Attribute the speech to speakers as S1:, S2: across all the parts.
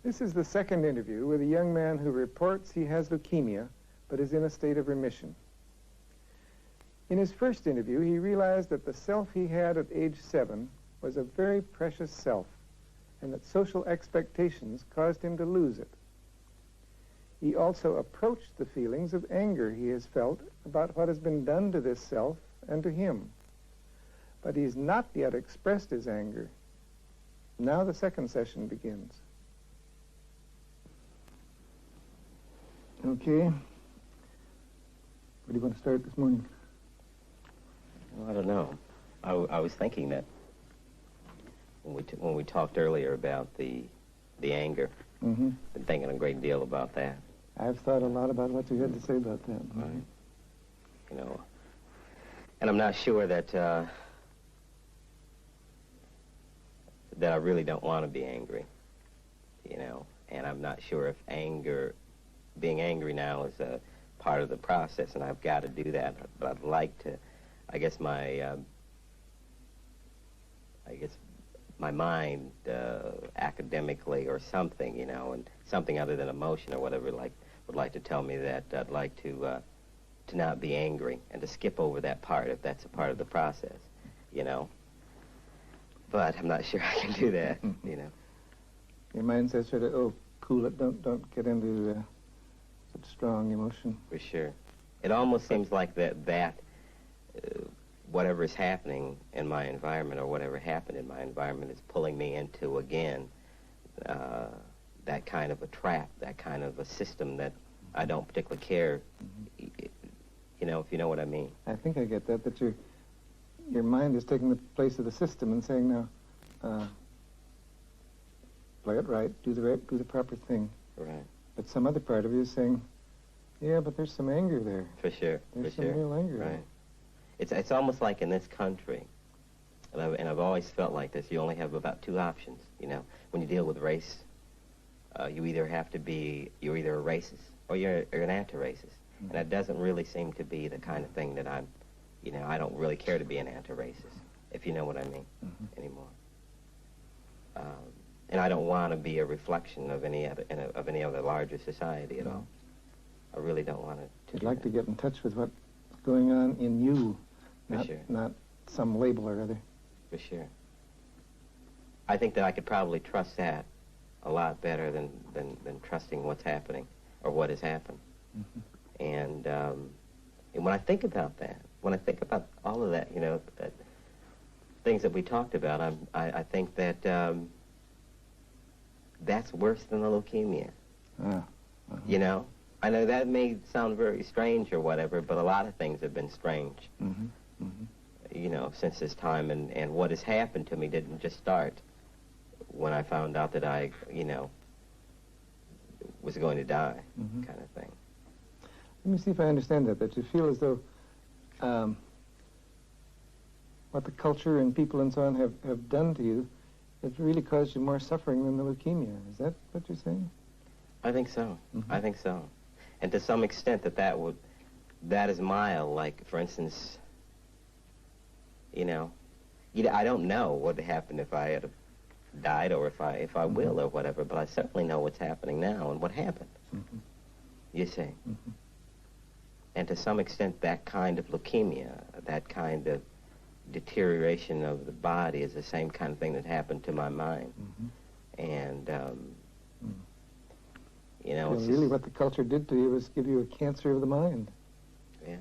S1: This is the second interview with a young man who reports he has leukemia, but is in a state of remission. In his first interview, he realized that the self he had at age 7 was a very precious self, and that social expectations caused him to lose it. He also approached the feelings of anger he has felt about what has been done to this self and to him. But he's not yet expressed his anger. Now the second session begins. Okay. Where do you want to start this morning?
S2: Well, I don't know. I was thinking that when we talked earlier about the anger, been thinking a great deal about that.
S1: I've thought a lot about what you had to say about that.
S2: Right. You know, and I'm not sure that that I really don't want to be angry, you know, and I'm not sure if being angry now is a part of the process, and I've got to do that, but I'd like to, I guess my mind, academically or something, you know, and something other than emotion or whatever, would like to tell me that I'd like to not be angry and to skip over that part if that's a part of the process, you know. But I'm not sure I can do that, you know.
S1: Your mind says sort of, oh, cool it, don't get into such strong emotion.
S2: For sure. It almost seems like that whatever is happening in my environment or whatever happened in my environment is pulling me into, again, that kind of a trap, that kind of a system that I don't particularly care, you know, if you know what I mean.
S1: I think I get that your mind is taking the place of the system and saying, now, play it right, do the proper thing.
S2: Right.
S1: But some other part of you is saying, yeah, but there's some anger there.
S2: For sure.
S1: There's
S2: for
S1: some
S2: sure.
S1: real anger
S2: Right.
S1: there.
S2: It's almost like in this country, and I've always felt like this, you only have about two options, you know. When you deal with race, you're either a racist or you're an anti-racist. And that doesn't really seem to be the kind of thing that I don't really care to be an anti-racist, if you know what I mean, anymore. And I don't want to be a reflection of any other larger society at all. I really don't want to.
S1: You'd like to get in touch with what's going on in you, not some label or other.
S2: For sure. I think that I could probably trust that a lot better than trusting what's happening or what has happened. And when I think about that, when I think about all of that, you know, things that we talked about, I think that that's worse than the leukemia. You know? I know that may sound very strange or whatever, but a lot of things have been strange, you know, since this time. And what has happened to me didn't just start when I found out that I, you know, was going to die, kind of thing.
S1: Let me see if I understand that you feel as though what the culture and people and so on have done to you has really caused you more suffering than the leukemia. Is that what you're saying?
S2: I think so. I think so. And to some extent that is mild. Like, for instance, you know, I don't know what would happen if I had died or if I will or whatever, but I certainly know what's happening now and what happened. You see? And to some extent, that kind of leukemia, that kind of deterioration of the body is the same kind of thing that happened to my mind. And, you know,
S1: well, really what the culture did to you was give you a cancer of the mind.
S2: Yeah.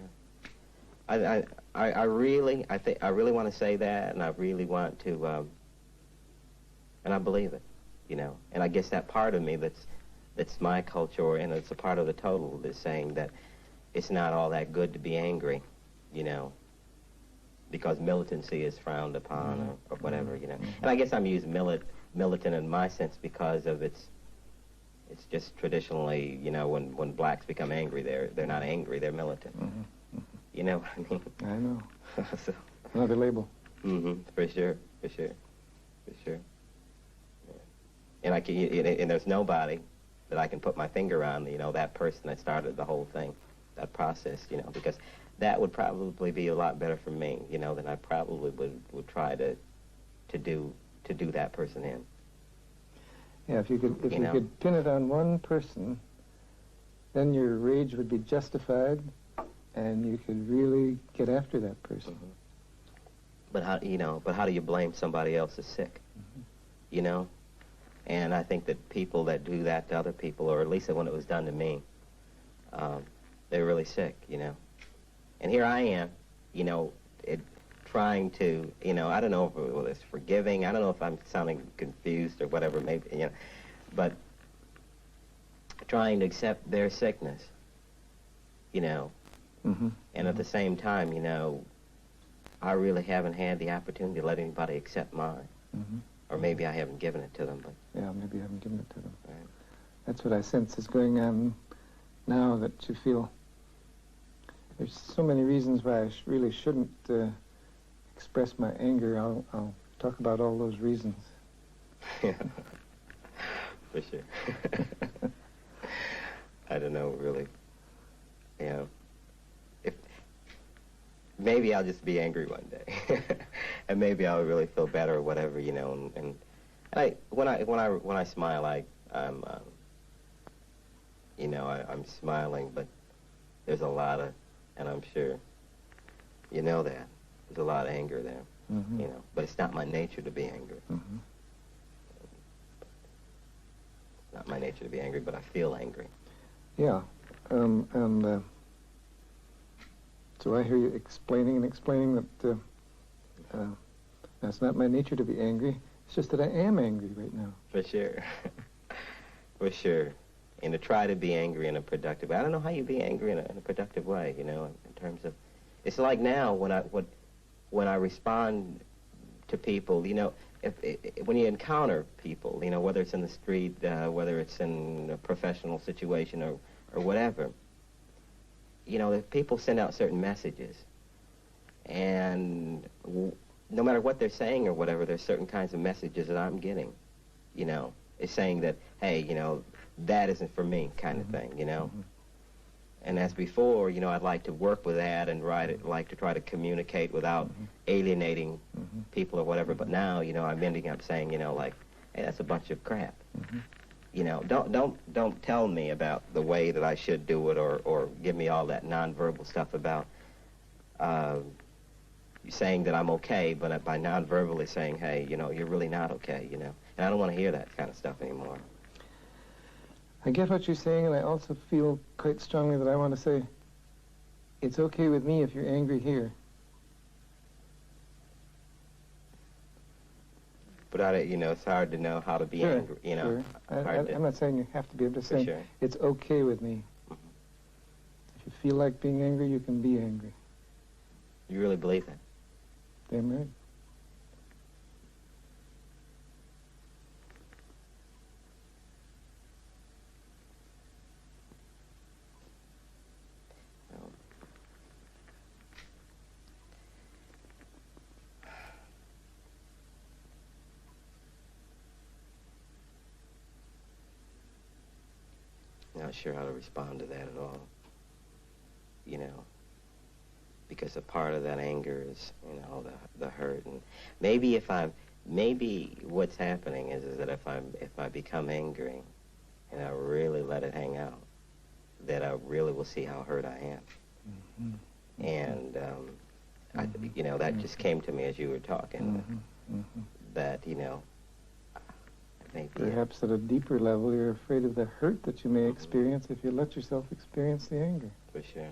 S2: I really want to say that, and I really want to, and I believe it, you know. And I guess that part of me that's my culture, and it's a part of the total, is saying that it's not all that good to be angry, you know, because militancy is frowned upon or whatever, you know. And I guess I'm using militant in my sense because of it's just traditionally, you know, when blacks become angry, they're not angry, they're militant. You know what I mean?
S1: I know.
S2: So,
S1: another label.
S2: For sure. Yeah. And and there's nobody that I can put my finger on, you know, that person that started the whole thing, that process, you know, because that would probably be a lot better for me, you know, than I probably would try to do that person in.
S1: Yeah, if you could pin it on one person, then your rage would be justified, and you could really get after that person.
S2: But how do you blame somebody else is sick? You know? And I think that people that do that to other people, or at least when it was done to me, they're really sick, you know? And here I am, you know, trying to, you know, I don't know if it's forgiving, I don't know if I'm sounding confused or whatever, maybe, you know, but trying to accept their sickness, you know, and at the same time, you know, I really haven't had the opportunity to let anybody accept mine. Or maybe I haven't given it to them, but...
S1: Yeah, maybe I haven't given it to them.
S2: Right.
S1: That's what I sense is going on now, that you feel there's so many reasons why I really shouldn't express my anger. I'll talk about all those reasons.
S2: Yeah, for sure. I don't know, really. You know, maybe I'll just be angry one day, and maybe I'll really feel better or whatever, you know. And when I smile, I'm you know, I'm smiling, but there's a lot of, and I'm sure you know that there's a lot of anger there, you know. But it's not my nature to be angry. It's not my nature to be angry, but I feel angry.
S1: Yeah, so I hear you explaining that that's not my nature to be angry. It's just that I am angry right now.
S2: For sure. For sure. And to try to be angry in a productive way. I don't know how you be angry in a productive way, you know, in terms of... It's like now when I respond to people, you know, when you encounter people, you know, whether it's in the street, whether it's in a professional situation or whatever, you know, people send out certain messages, and no matter what they're saying or whatever, there's certain kinds of messages that I'm getting, you know. It's saying that, hey, you know, that isn't for me, kind of thing, you know. And as before, you know, I'd like to work with that and like to try to communicate without alienating people or whatever. But now, you know, I'm ending up saying, you know, like, hey, that's a bunch of crap. You know, don't tell me about the way that I should do it, or give me all that nonverbal stuff about saying that I'm okay, but by non-verbally saying, hey, you know, you're really not okay, you know. And I don't want to hear that kind of stuff anymore.
S1: I get what you're saying, and I also feel quite strongly that I want to say, it's okay with me if you're angry here.
S2: But, you know, it's hard to know how to be angry, you know.
S1: I'm not saying you have to be. I'm just saying it's okay with me. If you feel like being angry, you can be angry.
S2: You really believe that?
S1: Damn right.
S2: Not sure how to respond to that at all, you know, because a part of that anger is, you know, the hurt. And maybe maybe what's happening is that if I become angry and I really let it hang out, that I really will see how hurt I am. And you know, that just came to me as you were talking, that, you know, maybe
S1: perhaps at a deeper level, you're afraid of the hurt that you may experience if you let yourself experience the anger.
S2: For sure.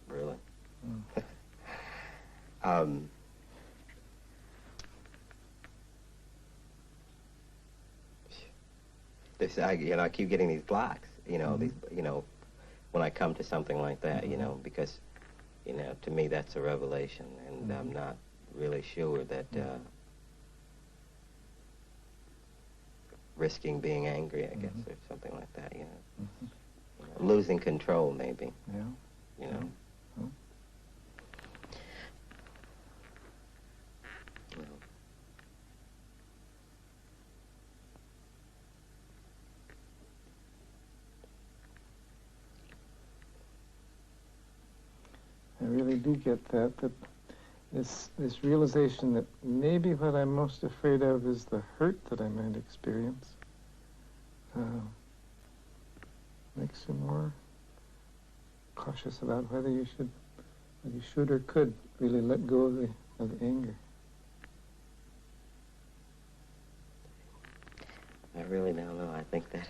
S2: Really? You know, I keep getting these blocks, you know, these, you know, when I come to something like that, you know, because, you know, to me that's a revelation, and I'm not really sure that risking being angry, I guess, or something like that, you know. You know, losing control, maybe.
S1: Yeah.
S2: You know.
S1: I really do get that This realization that maybe what I'm most afraid of is the hurt that I might experience makes you more cautious about whether you should or could really let go of the anger.
S2: I really don't know. I think that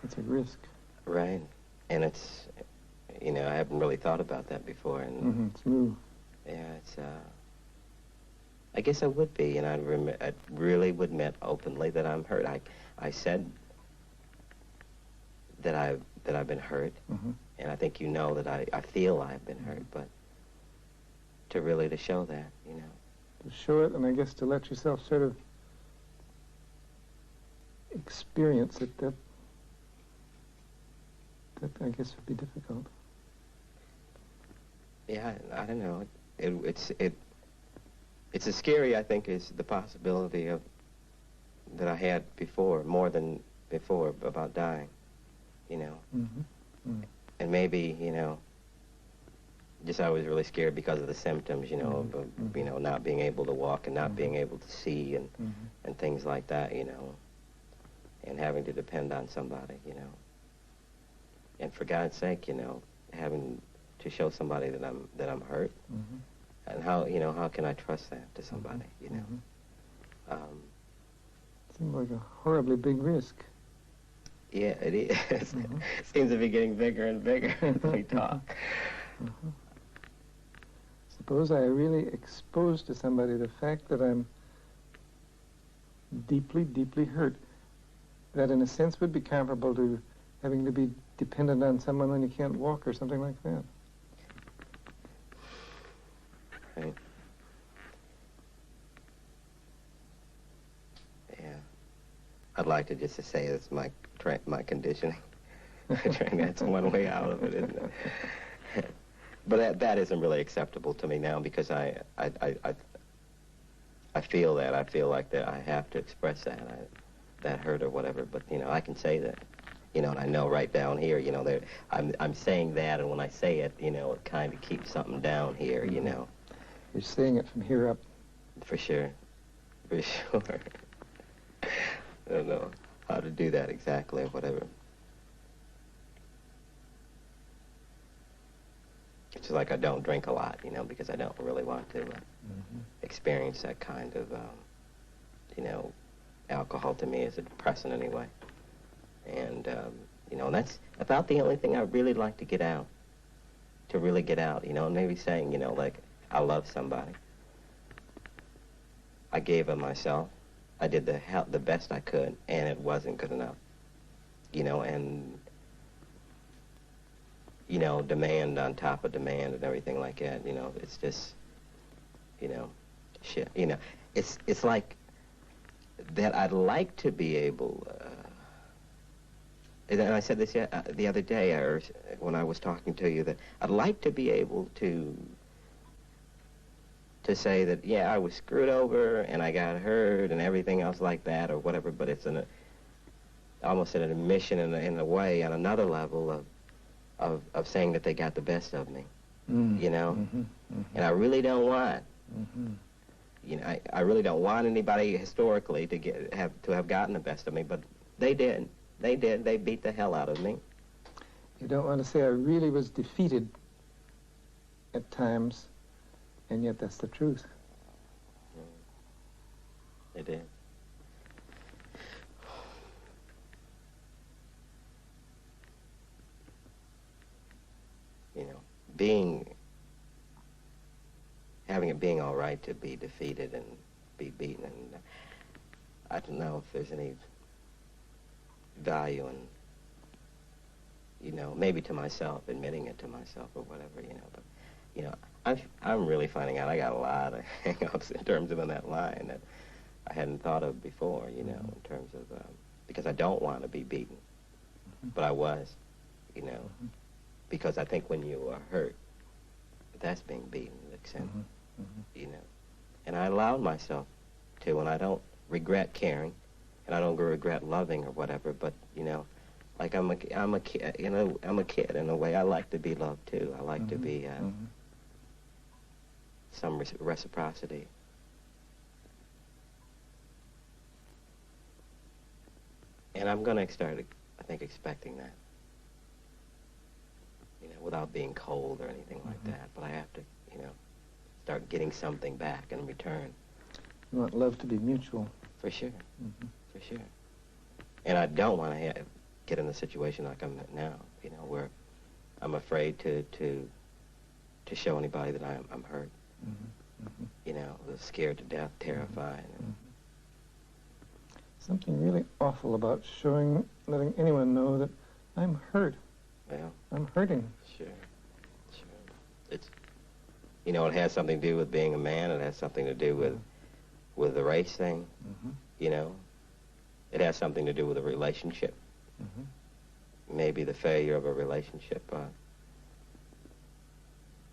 S1: it's a risk.
S2: Right, and it's, you know, I haven't really thought about that before, and
S1: it's new.
S2: Yeah, it's. I guess I would be, and I really would admit openly that I'm hurt. I said that I've been hurt, and I think you know that I feel I've been hurt, but to show that, you know.
S1: To show it, and I guess to let yourself sort of experience it, that I guess would be difficult.
S2: Yeah, I don't know. It's as scary, I think, as the possibility of that I had before, more than before, about dying, you know. And maybe, you know, just I was really scared because of the symptoms, you know, of you know, not being able to walk and not being able to see and things like that, you know, and having to depend on somebody, you know. And for God's sake, you know, having to show somebody that I'm hurt, and how can I trust that to somebody, you know?
S1: Seems like a horribly big risk.
S2: Yeah, it is. It seems to be getting bigger and bigger as we talk.
S1: Suppose I really expose to somebody the fact that I'm deeply, deeply hurt. That in a sense would be comparable to having to be dependent on someone when you can't walk or something like that.
S2: Right. Yeah. I'd like to just to say it's my conditioning. That's one way out of it, isn't it? But that isn't really acceptable to me now, because I feel that. I feel like that I have to express that hurt or whatever. But, you know, I can say that. You know, and I know right down here, you know, I'm saying that, and when I say it, you know, it kind of keeps something down here, you know.
S1: You're saying it from here up.
S2: For sure. For sure. I don't know how to do that exactly or whatever. It's just like I don't drink a lot, you know, because I don't really want to experience that kind of, you know, alcohol to me is a depressant anyway. And, you know, and that's about the only thing I really like to get out. To really get out, you know, and maybe saying, you know, like, I love somebody. I gave of myself. I did the best I could, and it wasn't good enough. You know, and, you know, demand on top of demand and everything like that, you know, it's just, you know, shit, you know. It's like that I'd like to be able, and I said this the other day, or when I was talking to you, that I'd like to be able to say that, yeah, I was screwed over and I got hurt and everything else like that or whatever, but it's almost an admission in a way, on another level of saying that they got the best of me, you know? And I really don't want, you know, I really don't want anybody historically to have gotten the best of me, but they did. They did. They beat the hell out of me.
S1: You don't want to say I really was defeated at times, and yet that's the truth.
S2: They did. You know, having it being all right to be defeated and be beaten, and I don't know if there's any value in, you know, maybe to myself, admitting it to myself or whatever, you know, but, you know, I'm really finding out I got a lot of hang-ups in terms of in that line that I hadn't thought of before, you know, in terms of, because I don't want to be beaten, but I was, you know, because I think when you are hurt, that's being beaten, you know, and I allowed myself to, and I don't regret caring, and I don't regret loving or whatever, but, you know, like I'm a kid, you know, I'm a kid in a way. I like to be loved too. I like to be some reciprocity. And I'm going to start, I think, expecting that. You know, without being cold or anything like that. But I have to, you know, start getting something back in return.
S1: You want love to be mutual.
S2: For sure. For sure. And I don't want to get in a situation like I'm in now, you know, where I'm afraid to show anybody that I'm hurt. You know, scared to death, terrified.
S1: Something really awful about letting anyone know that I'm hurt.
S2: Well,
S1: I'm hurting.
S2: Sure. It's, you know, it has something to do with being a man. It has something to do with the race thing. You know, it has something to do with a relationship. Maybe the failure of a relationship.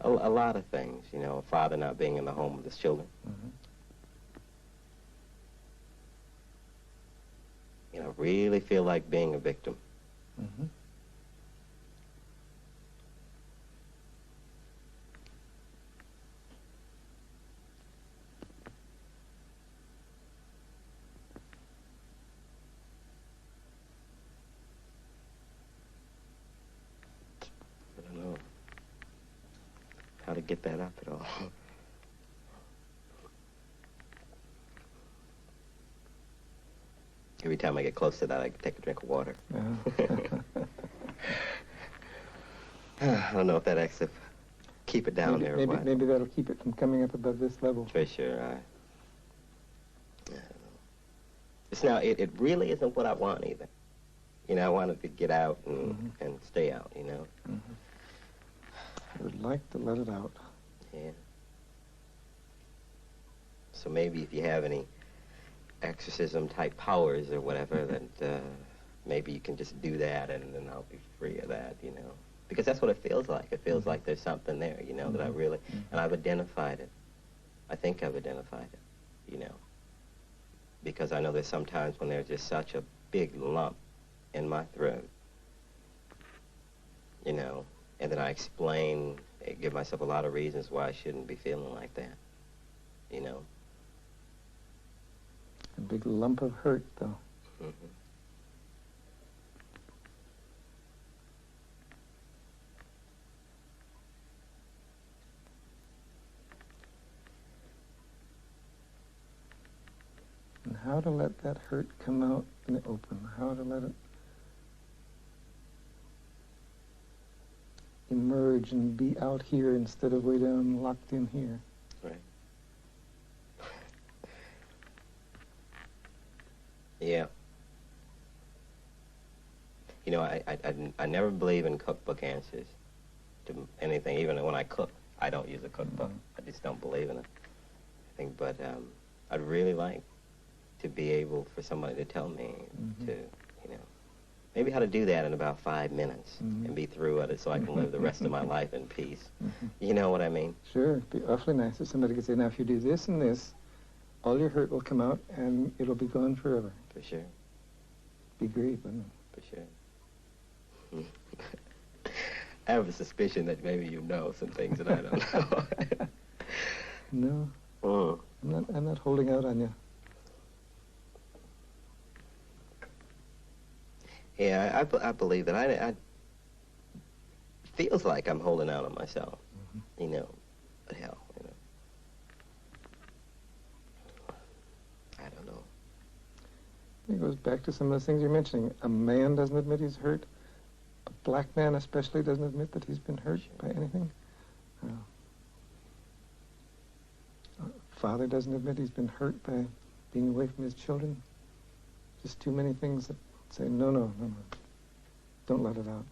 S2: A lot of things, you know, a father not being in the home with his children. You know, really feel like being a victim. I don't know how to get that up at all. Every time I get close to that, I take a drink of water. I don't know if that actually keep it down there or what.
S1: Maybe that'll keep it from coming up above this level.
S2: For sure. I don't know. It's now, it really isn't what I want either. You know, I wanted to get out and stay out, you know.
S1: I would like to let it out.
S2: Yeah. So maybe if you have any exorcism type powers or whatever, that maybe you can just do that and then I'll be free of that, you know. Because that's what it feels like. It feels like there's something there, you know, that I really, and I've identified it. I think I've identified it, you know. Because I know there's sometimes when there's just such a big lump in my throat, you know, and then I explain, give myself a lot of reasons why I shouldn't be feeling like that, you know.
S1: A big lump of hurt, though. And how to let that hurt come out in the open. How to let it emerge and be out here instead of way down locked in here.
S2: Right. Yeah. You know, I never believe in cookbook answers to anything. Even when I cook, I don't use a cookbook. I just don't believe in it. I think, but I'd really like to be able for somebody to tell me to, you know, maybe how to do that in about 5 minutes and be through with it so I can live the rest of my life in peace. You know what I mean?
S1: Sure. It'd be awfully nice if somebody could say, now if you do this and this, all your hurt will come out and it'll be gone forever.
S2: For sure.
S1: Be great, wouldn't it?
S2: For sure. I have a suspicion that maybe you know some things that I don't know.
S1: No. I'm not holding out on you.
S2: Yeah, I believe that. I feels like I'm holding out on myself, you know, but hell, you know. I don't know.
S1: It goes back to some of those things you're mentioning. A man doesn't admit he's hurt. A black man especially doesn't admit that he's been hurt by anything. A father doesn't admit he's been hurt by being away from his children. Just too many things that say, no. Don't let it out.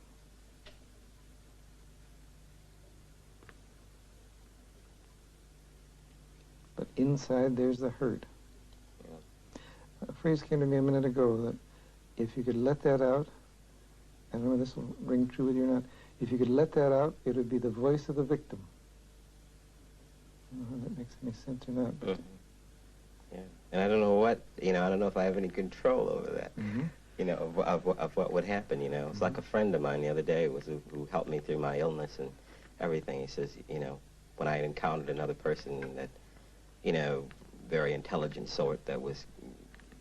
S1: But inside there's the hurt. A phrase came to me a minute ago that if you could let that out, I don't know if this will ring true with you or not, if you could let that out, it would be the voice of the victim. I don't know if that makes any sense or not. But
S2: yeah. And I don't know what, you know, I don't know if I have any control over that, you know, of what would happen, you know. It's like a friend of mine the other day who helped me through my illness and everything. He says, you know, when I encountered another person that, you know, very intelligent sort that was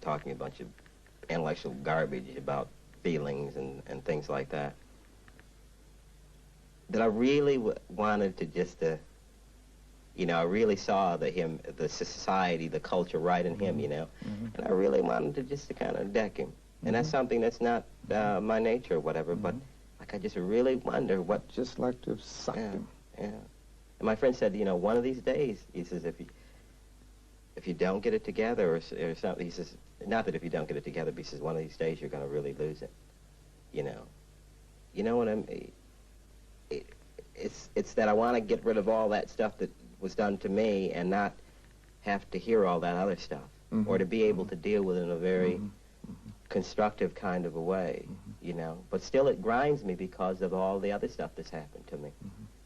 S2: talking a bunch of intellectual garbage about feelings and things like that, that I really wanted to just, you know, I really saw the society, the culture right in him, you know, and I really wanted to just to kind of deck him. And that's something that's not my nature or whatever, but like I just really wonder what...
S1: Just like to have sucked him.
S2: Yeah. And my friend said, you know, one of these days, he says, if you don't get it together or something, he says, not that if you don't get it together, but he says, one of these days you're going to really lose it, you know. You know what I mean? It's that I want to get rid of all that stuff that was done to me and not have to hear all that other stuff, or to be able to deal with it in a very constructive kind of a way, you know. But still it grinds me because of all the other stuff that's happened to me.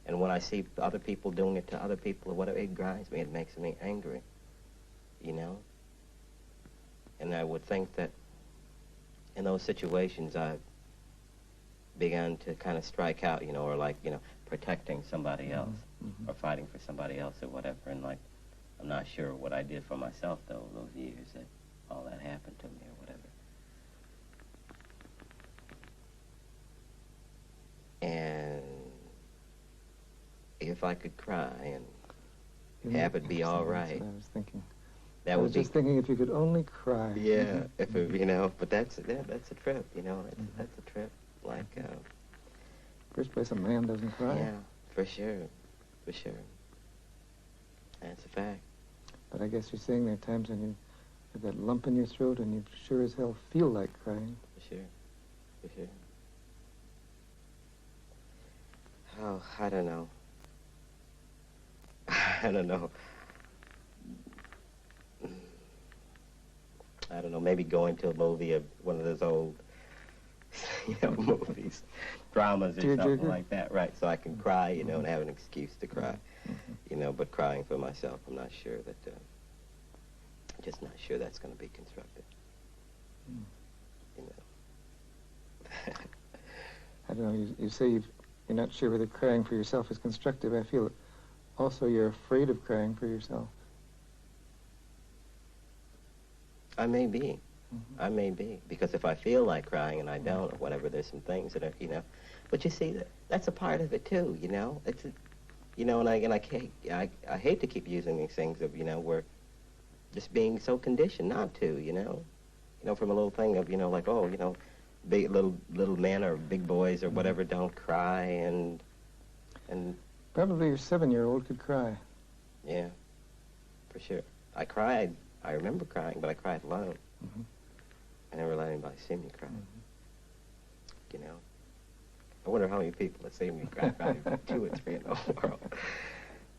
S2: And when I see other people doing it to other people or whatever, it grinds me, it makes me angry, you know. And I would think that in those situations I've begun to kind of strike out, you know, or like, you know, protecting somebody else or fighting for somebody else or whatever. And like, I'm not sure what I did for myself, though, those years that all that happened to me or whatever. And if I could cry and have it be all right.
S1: That's what I was thinking.
S2: That would be...
S1: just thinking if you could only cry.
S2: Yeah, if it, you know, but that's a trip, you know, that's a trip. Like,
S1: first place a man doesn't cry.
S2: Yeah, for sure, for sure. That's a fact.
S1: But I guess you're saying there are times when you have that lump in your throat and you sure as hell feel like crying.
S2: For sure, for sure. Oh, I don't know. I don't know. I don't know, maybe going to a movie of one of those old, you know, movies, dramas or something like that, right? So I can cry, you know, and have an excuse to cry, you know, but crying for myself, I'm not sure that, just not sure that's going to be constructive, you know.
S1: I don't know, you say you're not sure whether crying for yourself is constructive. I feel also you're afraid of crying for yourself.
S2: I may be. I may be. Because if I feel like crying and I don't, or whatever, there's some things that are, you know. But you see, that's a part of it, too, you know. It's, you know, and I hate to keep using these things of, you know, we're just being so conditioned not to, you know. You know, from a little thing of, you know, like, oh, you know, big little men or big boys or whatever don't cry and...
S1: Probably your 7-year-old could cry.
S2: Yeah, for sure. I cried. I remember crying, but I cried alone. I never let anybody see me cry. You know? I wonder how many people have seen me cry, probably 2 or 3 in the whole world.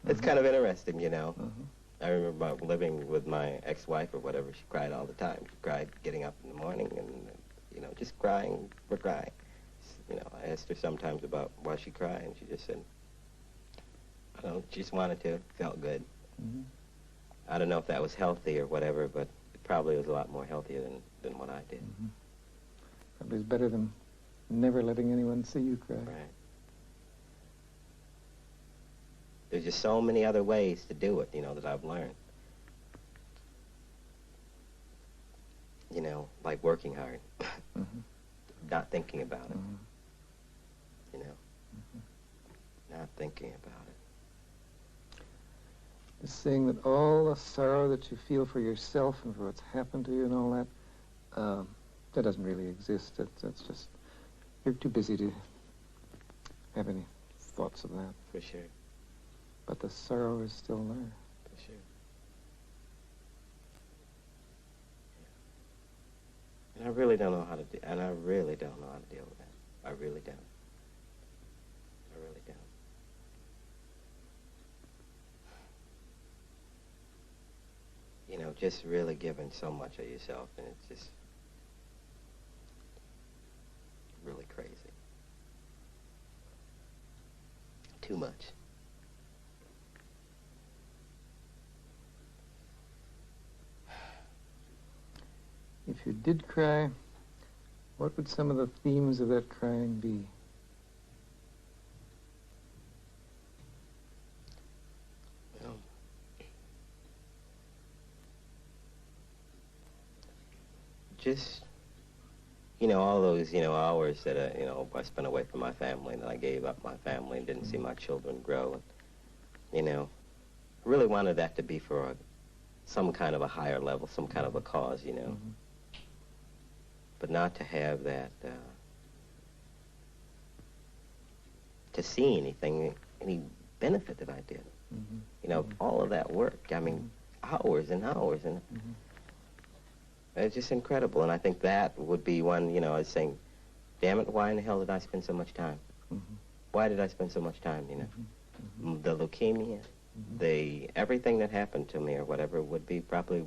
S2: It's kind of interesting, you know? I remember living with my ex-wife or whatever, she cried all the time. She cried getting up in the morning and, you know, just crying for crying. You know, I asked her sometimes about why she cried, and she just said, I don't know, she just wanted to, felt good. I don't know if that was healthy or whatever, but it probably was a lot more healthier than what I did.
S1: Probably is better than never letting anyone see you cry.
S2: Right. There's just so many other ways to do it, you know, that I've learned. You know, like working hard, not thinking about it. You know, not thinking about it.
S1: Just saying that all the sorrow that you feel for yourself and for what's happened to you and all that, that doesn't really exist. That's just, you're too busy to have any thoughts of that.
S2: For sure.
S1: But the sorrow is still there.
S2: For sure. Yeah. And I really don't know how to deal with that. I really don't. I really don't. You know, just really giving so much of yourself, and it's just really crazy. Too much.
S1: If you did cry, what would some of the themes of that crying be?
S2: just, all those, hours that, I spent away from my family, and then I gave up my family and didn't see my children grow. And, I really wanted that to be for some kind of a higher level, some kind of a cause, But not to have that, to see anything, any benefit that I did. All of that work, I mean, hours and hours, and it's just incredible. And I think that would be one, I was saying, damn it, why in the hell did I spend so much time? Why did I spend so much time, The leukemia, everything that happened to me or whatever would be probably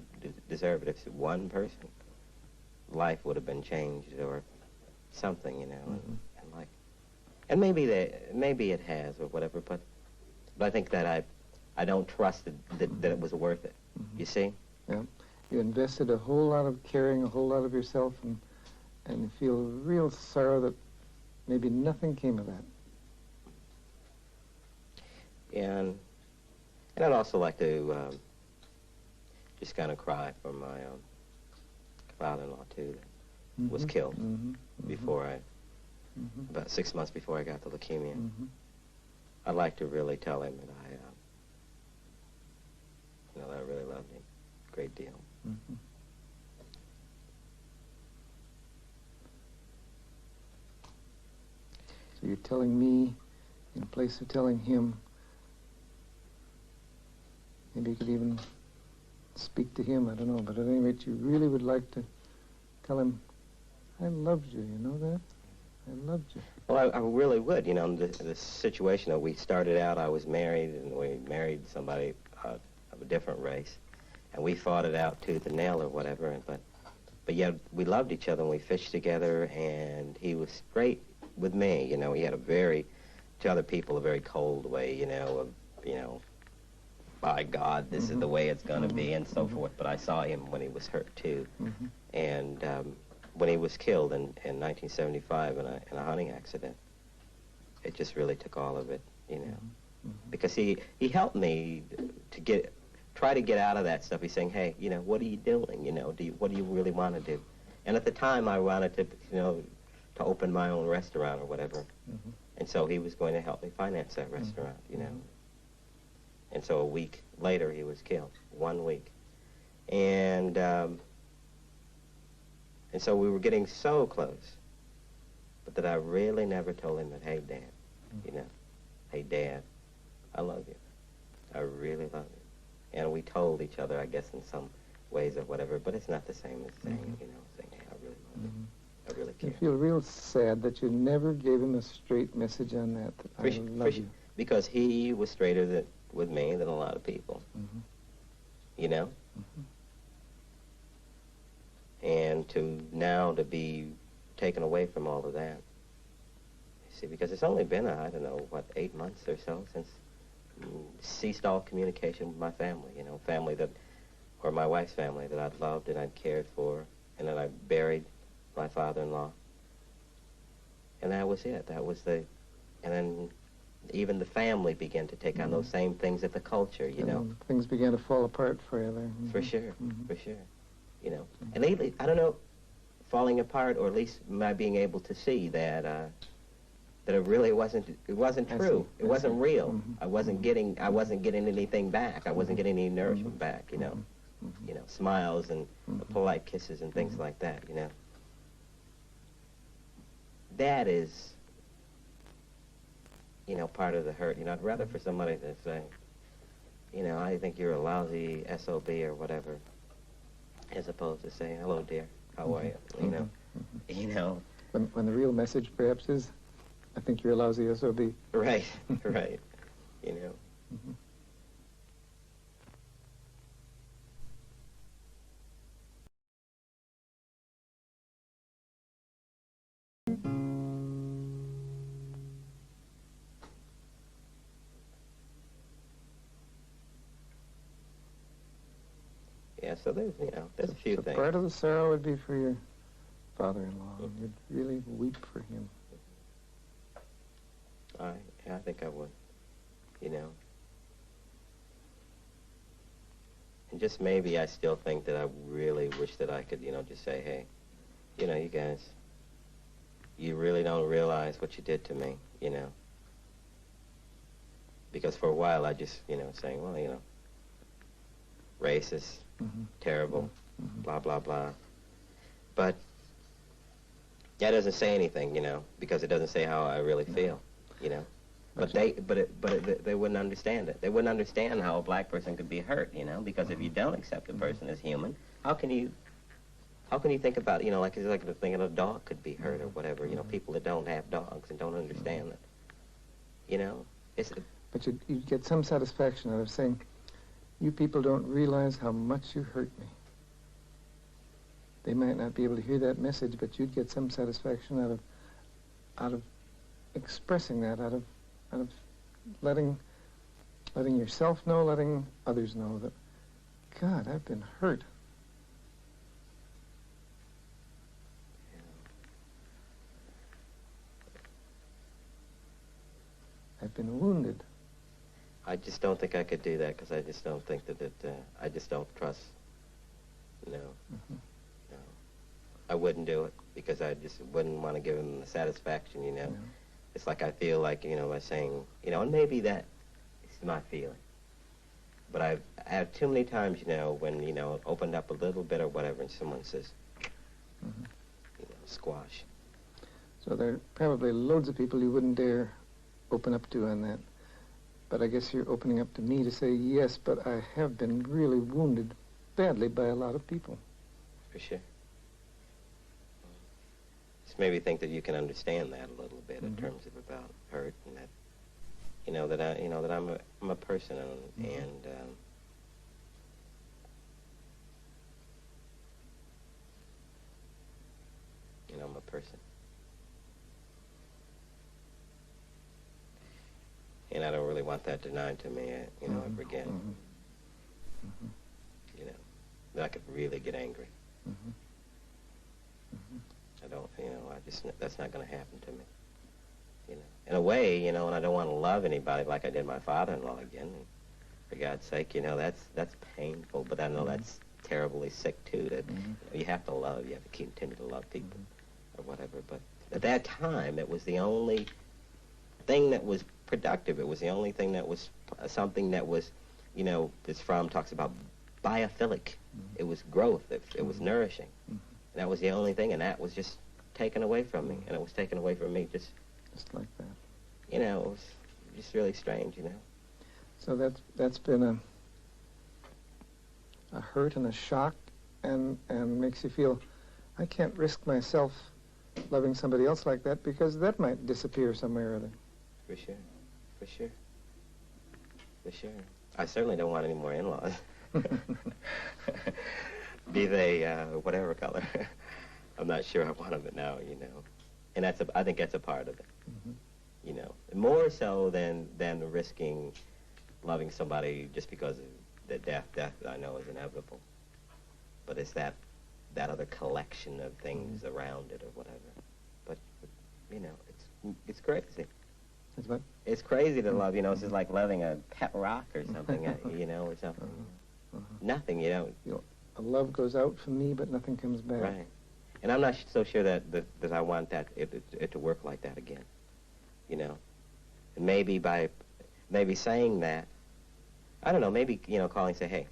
S2: deserved if one person, life would have been changed or something, and maybe it has or whatever, but I think that I don't trust that it was worth it. You see?
S1: Yeah. You invested a whole lot of caring, a whole lot of yourself, and you feel real sorrow that maybe nothing came of that.
S2: And I'd also like to just kind of cry for my father-in-law, too, that was killed before about 6 months before I got the leukemia. I'd like to really tell him that that I really loved him a great deal.
S1: So you're telling me, in place of telling him, maybe you could even speak to him, I don't know, but at any rate, you really would like to tell him, I loved you, you know that? I loved you.
S2: Well, I really would, the situation that we started out, I was married, and we married somebody of a different race, and we fought it out tooth and nail or whatever, but yet we loved each other, and we fished together, and he was straight with me, he had to other people, a very cold way, by God, this is the way it's going to be, and so forth. But I saw him when he was hurt, too. And when he was killed in 1975 in a hunting accident, it just really took all of it, Because he helped me to try to get out of that stuff. He's saying, hey, what are you doing? What do you really want to do? And at the time, I wanted to, to open my own restaurant or whatever. And so he was going to help me finance that restaurant, And so a week later, he was killed. 1 week. And so we were getting so close, but that I really never told him that, hey, Dad, hey, Dad, I love you. I really love you. And we told each other, I guess, in some ways or whatever, but it's not the same as saying, saying, hey, I really love you. I really care.
S1: You feel real sad that you never gave him a straight message on that I love you.
S2: Because he was straighter with me than a lot of people, And to be taken away from all of that, you see, because it's only been, 8 months or so since ceased all communication with my family, family or my wife's family that I'd loved and I'd cared for, and then I buried my father-in-law. And that was it. And then even the family began to take on those same things at the culture,
S1: Things began to fall apart for you there.
S2: For sure, for sure. And lately, I don't know, falling apart, or at least my being able to see that that it really wasn't true. It wasn't real. I wasn't getting anything back. I wasn't getting any nourishment back, smiles and polite kisses and things like that, That is, part of the hurt. I'd rather for somebody to say, I think you're a lousy SOB or whatever, as opposed to saying, hello, dear, how are you?
S1: When the real message perhaps is, I think you're a lousy SOB.
S2: Right, right, Yeah, so there's a few things.
S1: Part of the sorrow would be for your father-in-law. You'd really weep for him.
S2: I think I would, And just maybe I still think that I really wish that I could, just say, hey, you know, you guys, you really don't realize what you did to me, you know. Because for a while I just, you know, saying, well, you know, racist, terrible, blah, blah, blah. But that doesn't say anything, you know, because it doesn't say how I really feel, you know. But they wouldn't understand it. They wouldn't understand how a black person could be hurt, you know, because if you don't accept a person as human, how can you think about, you know, like it's like the thing that a dog could be hurt or whatever, you know, people that don't have dogs and don't understand it, you know.
S1: But you'd get some satisfaction out of saying, you people don't realize how much you hurt me. They might not be able to hear that message, but you'd get some satisfaction out of expressing that, out of letting yourself know, letting others know that, God, I've been hurt. I've been wounded.
S2: I just don't think I could do that because I just don't think that I just don't trust. No. No. I wouldn't do it because I just wouldn't want to give him the satisfaction, you know. No. It's like I feel like, you know, by saying, you know, and maybe that is my feeling. But I've had too many times, you know, when, you know, it opened up a little bit or whatever and someone says, you know, squash.
S1: So there are probably loads of people you wouldn't dare open up to on that. But I guess you're opening up to me to say, yes, but I have been really wounded badly by a lot of people.
S2: For sure. Just maybe think that you can understand that a little bit in terms of about hurt and that, you know, that I'm a person and you know, I'm a person. And I don't really want that denied to me, you know, ever again. You know, that I could really get angry. I don't, you know, that's not going to happen to me. You know, in a way, you know, and I don't want to love anybody like I did my father-in-law again. And for God's sake, you know, that's painful, but I know that's terribly sick too. That you know, you have to love, you have to continue to love people or whatever. But at that time, it was the only thing that was productive. It was the only thing that was something that was, you know, this Fromm talks about biophilic. It was growth. It was nourishing. And that was the only thing, and that was just taken away from me. And it was taken away from me just
S1: like that.
S2: You know, it was just really strange, you know.
S1: So that's been a hurt and a shock, and makes you feel, I can't risk myself loving somebody else like that because that might disappear somewhere or other.
S2: For sure. For sure. For sure. I certainly don't want any more in-laws. Be they whatever color. I'm not sure I want them now, you know. And I think that's a part of it. You know, more so than risking loving somebody just because of the death I know is inevitable. But it's that other collection of things around it or whatever. But you know, it's crazy.
S1: It's what?
S2: It's crazy to love, you know. It's just like loving a pet rock or something, you know, or something. Nothing, you know.
S1: A love goes out from me, but nothing comes back.
S2: Right. And I'm not so sure that I want it to work like that again, you know. And maybe maybe saying that, I don't know, maybe, you know, calling, say, hey,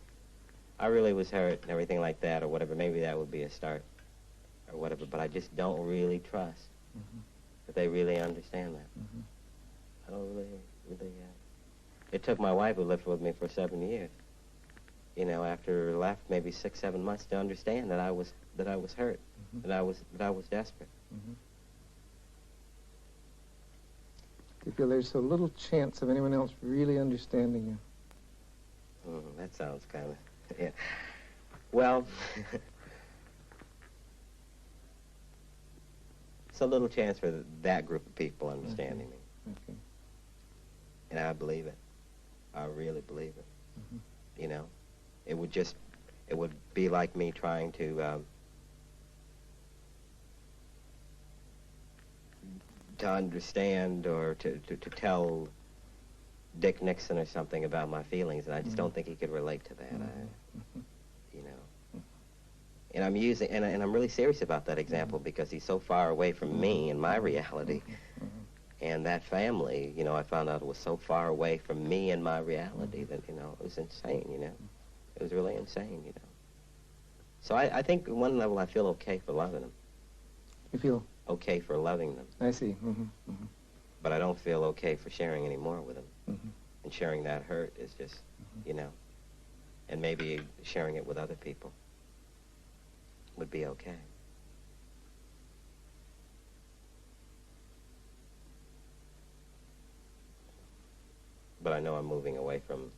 S2: I really was hurt and everything like that or whatever. Maybe that would be a start or whatever. But I just don't really trust that they really understand that. I don't really. It took my wife who lived with me for 7 years, you know, after left maybe 6, 7 months to understand that I was hurt, that I was desperate.
S1: Do you feel there's so little chance of anyone else really understanding you?
S2: That sounds kind of, yeah. Well, it's a little chance for that group of people understanding me. And I believe it. I really believe it. You know, it would be like me trying to understand or to tell Dick Nixon or something about my feelings, and I just don't think he could relate to that. You know. And I'm using, and I'm really serious about that example because he's so far away from me and my reality. And that family, you know, I found out it was so far away from me and my reality that, you know, it was insane, you know. It was really insane, you know. So I think at one level I feel okay for loving them.
S1: You feel?
S2: Okay for loving them.
S1: I see.
S2: But I don't feel okay for sharing any more with them. And sharing that hurt is just, you know, and maybe sharing it with other people would be okay. But I know I'm moving away from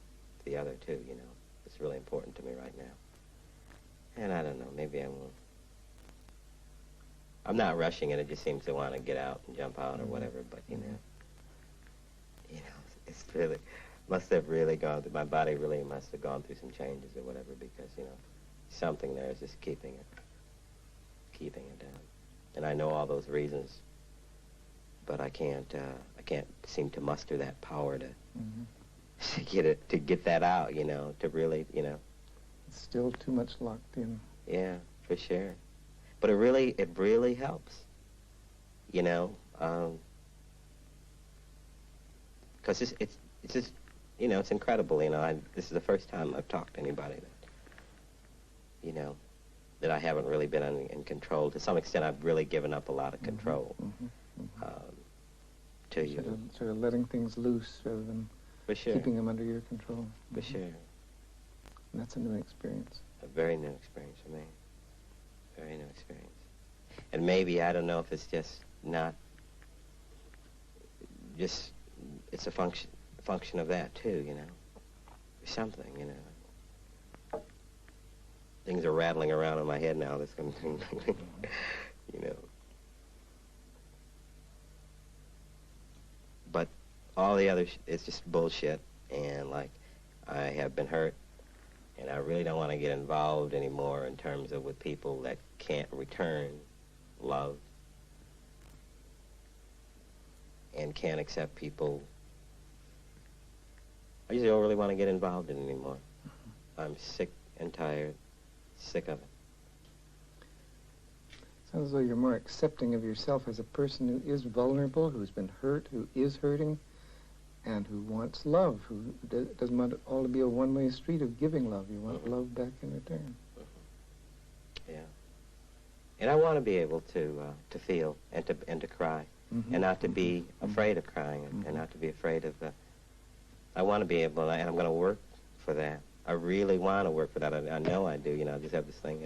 S2: the other too, you know. It's really important to me right now. And I don't know, maybe I won't. I'm not rushing it, it just seems to want to get out and jump out or whatever, but you know, it's really, must have really gone through, my body really must have gone through some changes or whatever because, you know, something there is just keeping it down. And I know all those reasons, but I can't seem to muster that power to get that out, you know, to really, you know.
S1: It's still too much locked in.
S2: Yeah, for sure. But it really helps, you know, because it's just, you know, it's incredible, you know. This is the first time I've talked to anybody that, you know, that I haven't really been in control. To some extent, I've really given up a lot of control to you.
S1: Sort of letting things loose rather than
S2: for sure.
S1: keeping them under your control.
S2: For sure.
S1: And that's a new experience.
S2: A very new experience for me. Very new experience. And maybe, I don't know if it's just not, just, it's a function of that too, you know. Or something, you know. Things are rattling around in my head now, this kind of thing, you know. But all the other, it's just bullshit, and like, I have been hurt, and I really don't want to get involved anymore in terms of with people that can't return love and can't accept people. I just don't really want to get involved in it anymore. I'm sick and tired, sick of it.
S1: Sounds as though you're more accepting of yourself as a person who is vulnerable, who's been hurt, who is hurting, and who wants love, who doesn't want it all to be a one-way street of giving love. You want love back in return.
S2: Yeah. And I want to be able to feel and to cry, and not to be afraid of crying, and not to be afraid of the. I want to be able, and I'm going to work for that. I really want to work for that. I know I do. You know, I just have this thing.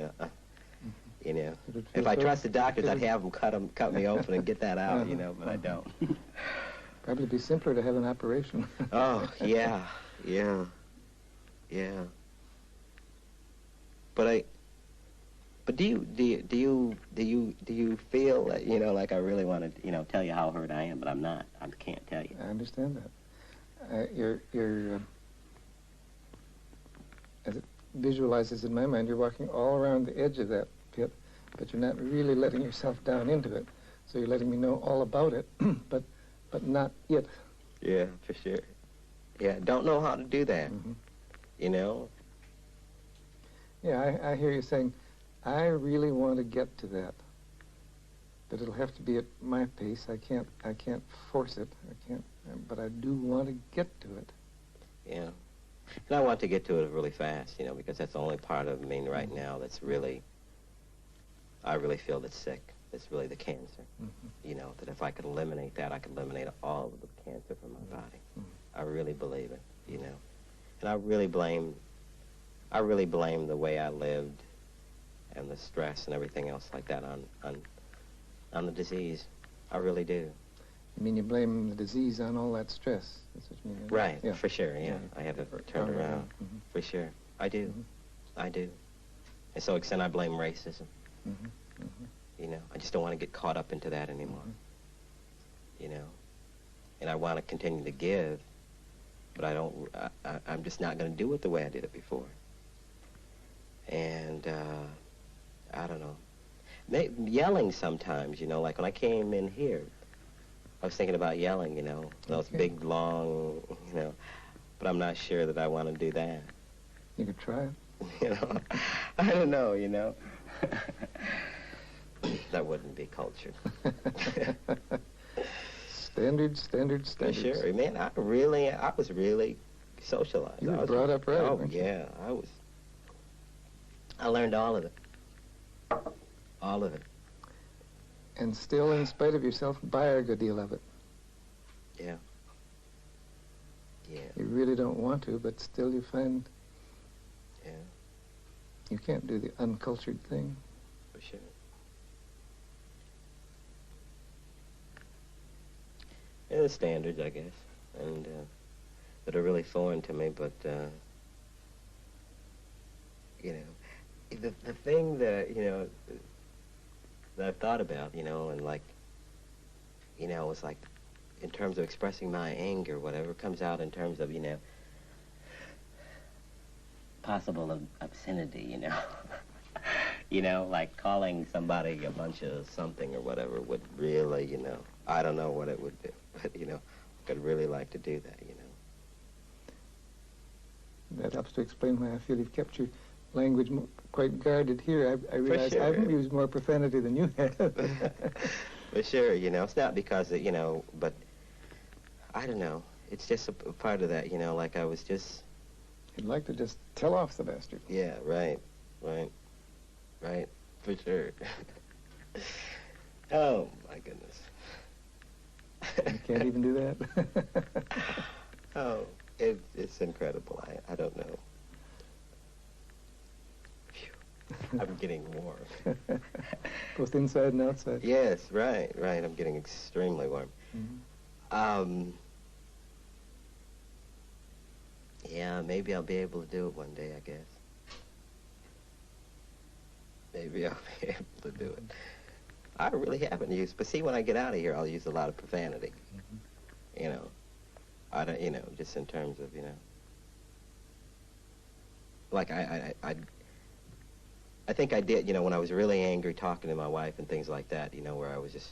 S2: You know, if I trusted doctors, I'd have them cut me open and get that out. You know, but I don't.
S1: Probably be simpler to have an operation.
S2: Oh yeah. But do you feel that, you know, like I really want to, you know, tell you how hurt I am, but I'm not. I can't tell you.
S1: I understand that. You're as it visualizes in my mind, you're walking all around the edge of that pit, but you're not really letting yourself down into it. So you're letting me know all about it, but not it.
S2: Yeah, for sure. Yeah, don't know how to do that. You know.
S1: Yeah, I hear you saying, I really want to get to that, but it'll have to be at my pace. I can't force it. But I do want to get to it.
S2: Yeah, and I want to get to it really fast, you know, because that's the only part of me right now that's really, I really feel that's sick. It's really the cancer. You know, that if I could eliminate that, I could eliminate all of the cancer from my body. I really believe it, you know. And I really blame the way I lived and the stress and everything else like that on the disease. I really do.
S1: You mean you blame the disease on all that stress? That's what you mean?
S2: Right,
S1: yeah.
S2: For sure, yeah. I have it turned around. For sure. I do. I do. And so extent I blame racism. You know, I just don't want to get caught up into that anymore. You know, and I want to continue to give, but I'm just not going to do it the way I did it before. And, I don't know. Yelling sometimes, you know, like when I came in here, I was thinking about yelling, you know, those big, long, you know, but I'm not sure that I want to do that.
S1: You could try it.
S2: You know, I don't know, you know. That wouldn't be cultured.
S1: Standards.
S2: Sure, man, I was really socialized.
S1: You were brought up right,
S2: Oh,
S1: weren't you?
S2: yeah, I learned all of it. All of it.
S1: And still, in spite of yourself, buy a good deal of it.
S2: Yeah. Yeah.
S1: You really don't want to, but still you find
S2: Yeah,
S1: you can't do the uncultured thing.
S2: for sure. Yeah, the standards, I guess, and that are really foreign to me, but, you know, the thing that, you know, that I've thought about, you know, and like, you know, it's like, in terms of expressing my anger, whatever comes out in terms of, you know, possible obscenity, you know. You know, like calling somebody a bunch of something or whatever would really, you know, I don't know what it would do, but, you know, I'd really like to do that, you know.
S1: That helps to explain why I feel you've kept your language quite guarded here. I realize
S2: sure.
S1: I haven't used more profanity than you have.
S2: For sure, you know, it's not because, you know, but I don't know. It's just a part of that, you know, like I was just...
S1: You'd like to just tell off the bastard.
S2: Yeah, right, for sure. Oh, my goodness.
S1: You can't even do that?
S2: Oh, it's incredible. I don't know. Phew. I'm getting warm.
S1: Both inside and outside.
S2: Yes, right. I'm getting extremely warm.
S1: Mm-hmm.
S2: Yeah, maybe I'll be able to do it one day, I guess. Maybe I'll be able to do it. I really haven't used, but see, when I get out of here, I'll use a lot of profanity. Mm-hmm. You know, I don't, you know, just in terms of, you know, like I think I did, you know, when I was really angry talking to my wife and things like that, you know, where I was just,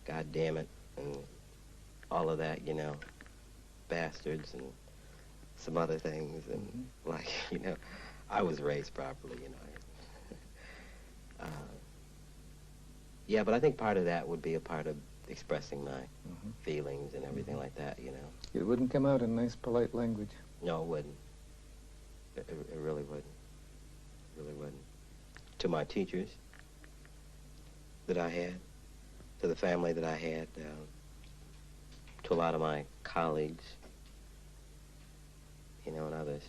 S2: God damn it, and all of that, you know, bastards and some other things, and
S1: mm-hmm.
S2: like, you know, I was raised properly, you know. Yeah, but I think part of that would be a part of expressing my
S1: mm-hmm.
S2: feelings and everything
S1: mm-hmm.
S2: like that, you know.
S1: It wouldn't come out in nice, polite language.
S2: No, it wouldn't. It really wouldn't. It really wouldn't. To my teachers that I had, to the family that I had, to a lot of my colleagues, you know, and others.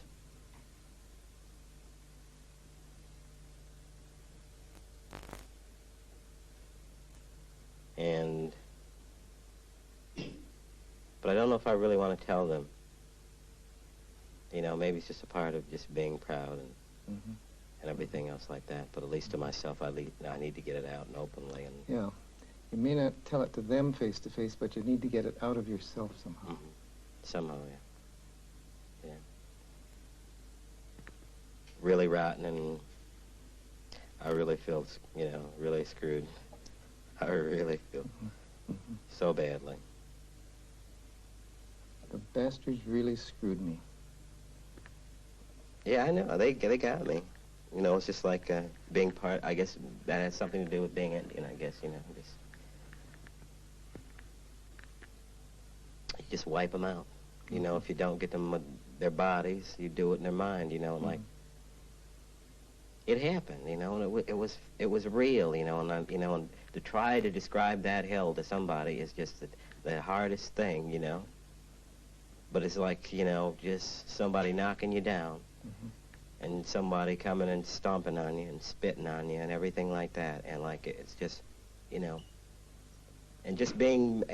S2: And, but I don't know if I really want to tell them. You know, maybe it's just a part of just being proud and
S1: mm-hmm.
S2: and everything else like that. But at least to myself, I need to get it out and openly. And
S1: yeah, you may not tell it to them face to face, but you need to get it out of yourself somehow.
S2: Mm-hmm. Somehow, yeah. Really rotten, and I really feel, you know, really screwed. I really feel
S1: mm-hmm.
S2: so badly.
S1: The bastards really screwed me.
S2: Yeah, I know. They got me. You know, it's just like being part. I guess that has something to do with being Indian. I guess, you know, just wipe them out. You know, if you don't get them with their bodies, you do it in their mind. You know, and like it happened. You know, and it was real. You know, and and to try to describe that hell to somebody is just the hardest thing. You know. But it's like, you know, just somebody knocking you down. Mm-hmm. And somebody coming and stomping on you and spitting on you and everything like that. And like, it's just, you know, and just feeling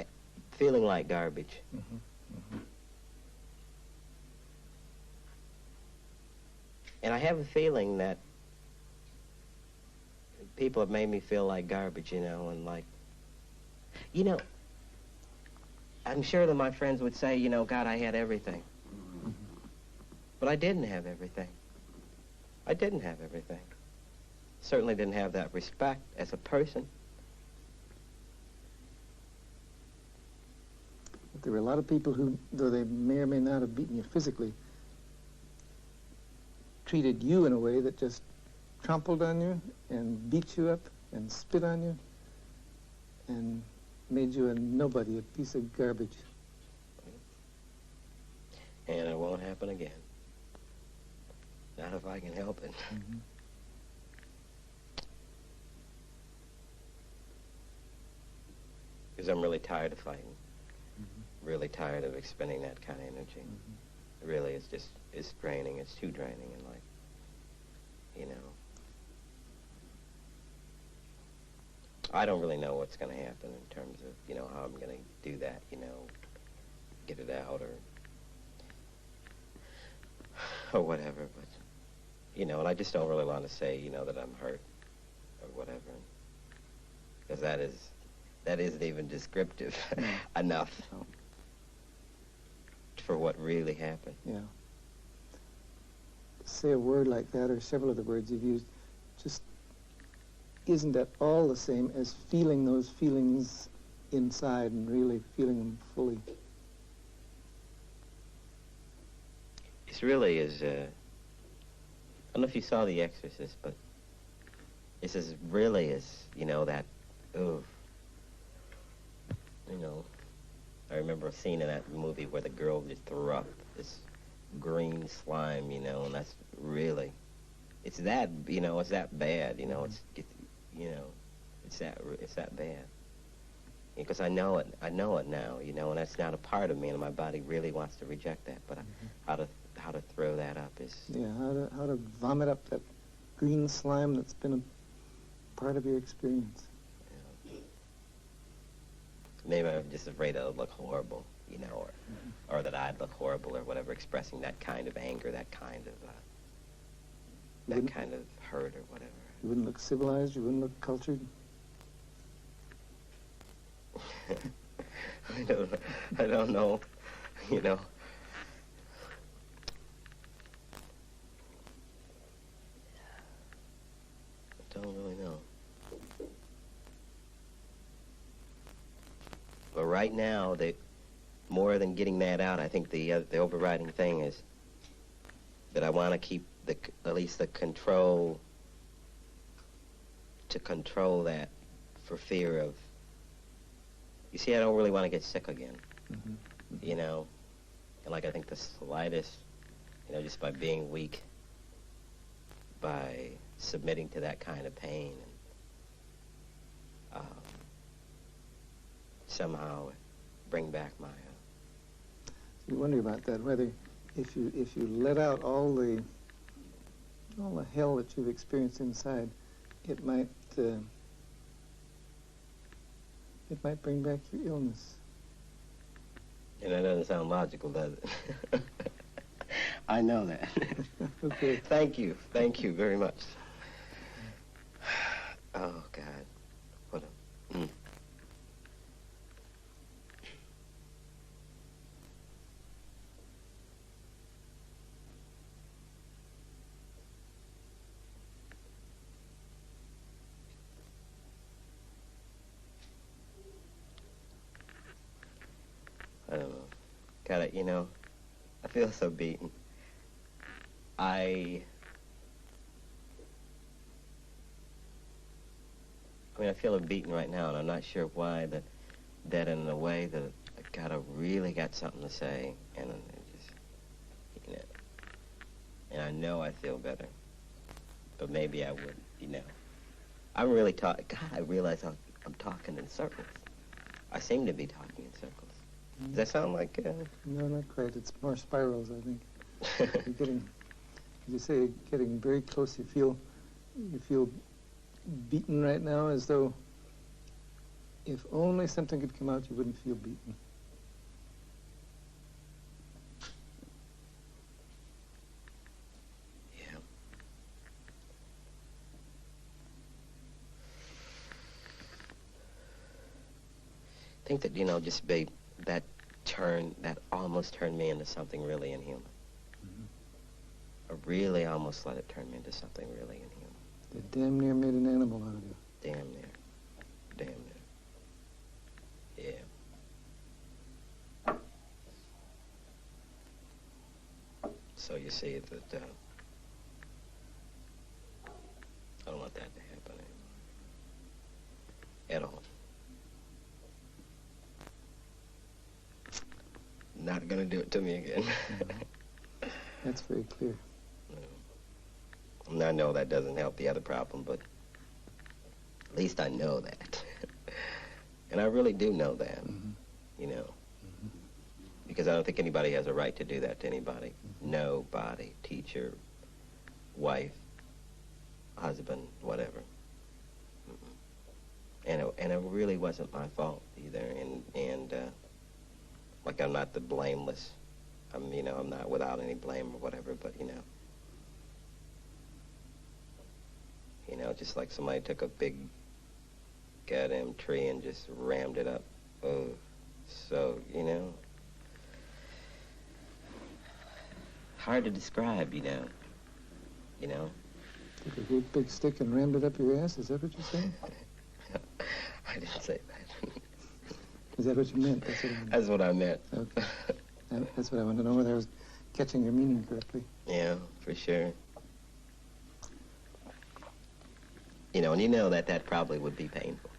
S2: like garbage.
S1: Mm-hmm. Mm-hmm.
S2: And I have a feeling that people have made me feel like garbage, you know, and like, you know, I'm sure that my friends would say, you know, God, I had everything. Mm-hmm. But I didn't have everything. I didn't have everything. Certainly didn't have that respect as a person.
S1: But there were a lot of people who, though they may or may not have beaten you physically, treated you in a way that just trampled on you and beat you up and spit on you and made you a nobody, a piece of garbage.
S2: And it won't happen again. Not if I can help it.
S1: Mm-hmm.
S2: Because I'm really tired of fighting.
S1: Mm-hmm.
S2: Really tired of expending that kind of energy.
S1: Mm-hmm.
S2: Really, it's draining. It's too draining in life. You know. I don't really know what's going to happen in terms of, you know, how I'm going to do that, you know, get it out or whatever, but, you know, and I just don't really want to say, you know, that I'm hurt or whatever, because that isn't even descriptive enough for what really happened.
S1: Yeah. Say a word like that, or several of the words you've used, just isn't at all the same as feeling those feelings inside and really feeling them fully.
S2: It's really I don't know if you saw The Exorcist, but it's as really as, you know, that, you know, I remember a scene in that movie where the girl just threw up this green slime, you know, and that's really, it's that, you know, it's that bad, you know, it's you know, it's that bad. Because I know it now, you know, and that's not a part of me, and my body really wants to reject that. But how to throw that up is,
S1: yeah, how to vomit up that green slime that's been a part of your experience.
S2: You know, maybe I'm just afraid I'll look horrible, you know, or that I'd look horrible or whatever, expressing that kind of anger, that kind of hurt or whatever.
S1: You wouldn't look civilized, you wouldn't look cultured.
S2: I don't know, you know. I don't really know. But right now, more than getting that out, I think the overriding thing is that I want to keep at least the control, to control that for fear of, you see, I don't really want to get sick again, you know, and like I think the slightest, you know, just by being weak, by submitting to that kind of pain, and somehow bring back my.
S1: You wonder about that, whether if you let out all the hell that you've experienced inside, it might bring back your illness.
S2: And that doesn't sound logical, does it? I know that.
S1: Okay.
S2: Thank you very much. Oh, God. What a... I don't know. God, you know, I feel so beaten. I mean, I feel beaten right now, and I'm not sure why, that in a way that I really got something to say, and it just, you know, and I know I feel better, but maybe I would, you know. I'm really talking, God, I realize I'm talking in circles. I seem to be talking in circles. Does that sound like...
S1: No, not quite. It's more spirals, I think. You're getting, as you say, getting very close. You feel beaten right now, as though if only something could come out, you wouldn't feel beaten.
S2: Yeah. I think that, you know, just that almost turned me into something really inhuman. Or really almost let it turn me into something really inhuman.
S1: They damn near made an animal out of you.
S2: Damn near. Yeah. So you see that not going to do it to me again.
S1: That's very clear.
S2: And I know that doesn't help the other problem, but at least I know that. And I really do know that, you know, because I don't think anybody has a right to do that to anybody. Nobody, teacher, wife, husband, whatever. And it really wasn't my fault either. And like, I'm not the blameless. You know, I'm not without any blame or whatever, but, you know, just like somebody took a big goddamn tree and just rammed it up. Oh, so, you know, hard to describe, you know.
S1: Took a great big stick and rammed it up your ass, is that what you're saying?
S2: I didn't say that.
S1: Is that what you meant?
S2: That's what I meant.
S1: Okay. That's what I wanted to know, whether I was catching your meaning correctly.
S2: Yeah, for sure. You know, and you know that probably would be painful.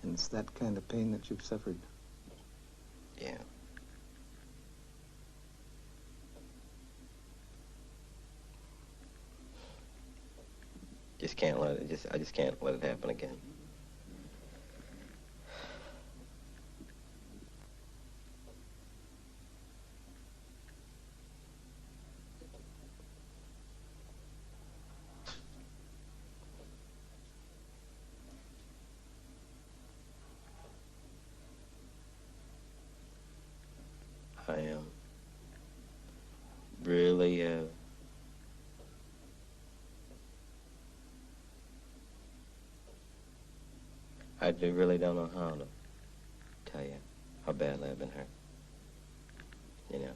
S1: And it's that kind of pain that you've suffered.
S2: Yeah. I just can't let it happen again. I am really, I really don't know how to tell you how badly I've been hurt. You know,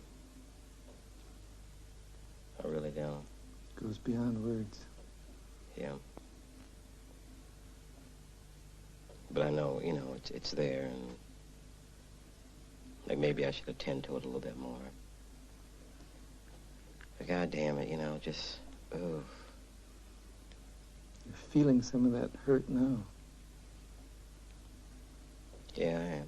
S2: I really don't.
S1: It goes beyond words.
S2: Yeah. But I know, you know, it's there, and like maybe I should attend to it a little bit more. But God damn it, you know, just, ooh.
S1: You're feeling some of that hurt now.
S2: Yeah, I am.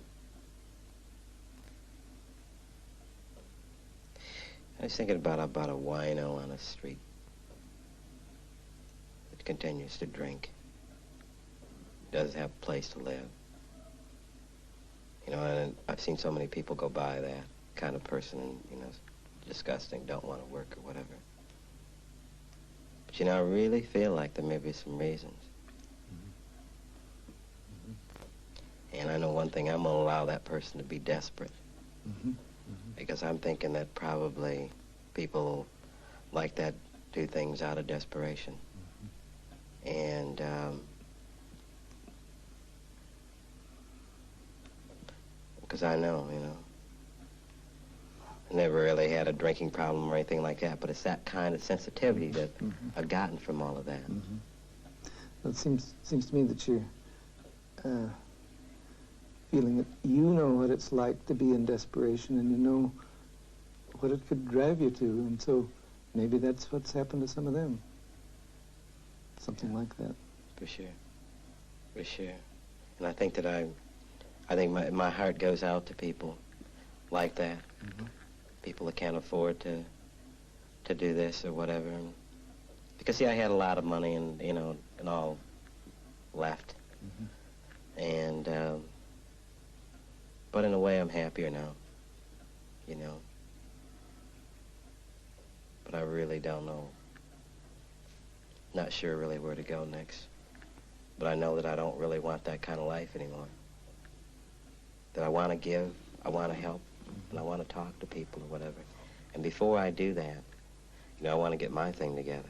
S2: I was thinking about a wino on a street that continues to drink, doesn't have a place to live. You know, and I've seen so many people go by that kind of person, and, you know, disgusting, don't want to work or whatever. But, you know, I really feel like there may be some reasons. And I know one thing, I'm going to allow that person to be desperate. Because I'm thinking that probably people like that do things out of desperation. And, because I know, you know, I never really had a drinking problem or anything like that, but it's that kind of sensitivity that I've gotten from all of that.
S1: Well, it seems to me that you're feeling that you know what it's like to be in desperation, and you know what it could drive you to, and so maybe that's what's happened to some of them. Something like that.
S2: For sure. For sure. And I think that I think my heart goes out to people like that. People that can't afford to do this or whatever. And because, see, I had a lot of money and, you know, and all left. And, but in a way I'm happier now, you know. But I really don't know. Not sure really where to go next. But I know that I don't really want that kind of life anymore. That I want to give, I want to help, and I want to talk to people or whatever. And before I do that, you know, I want to get my thing together.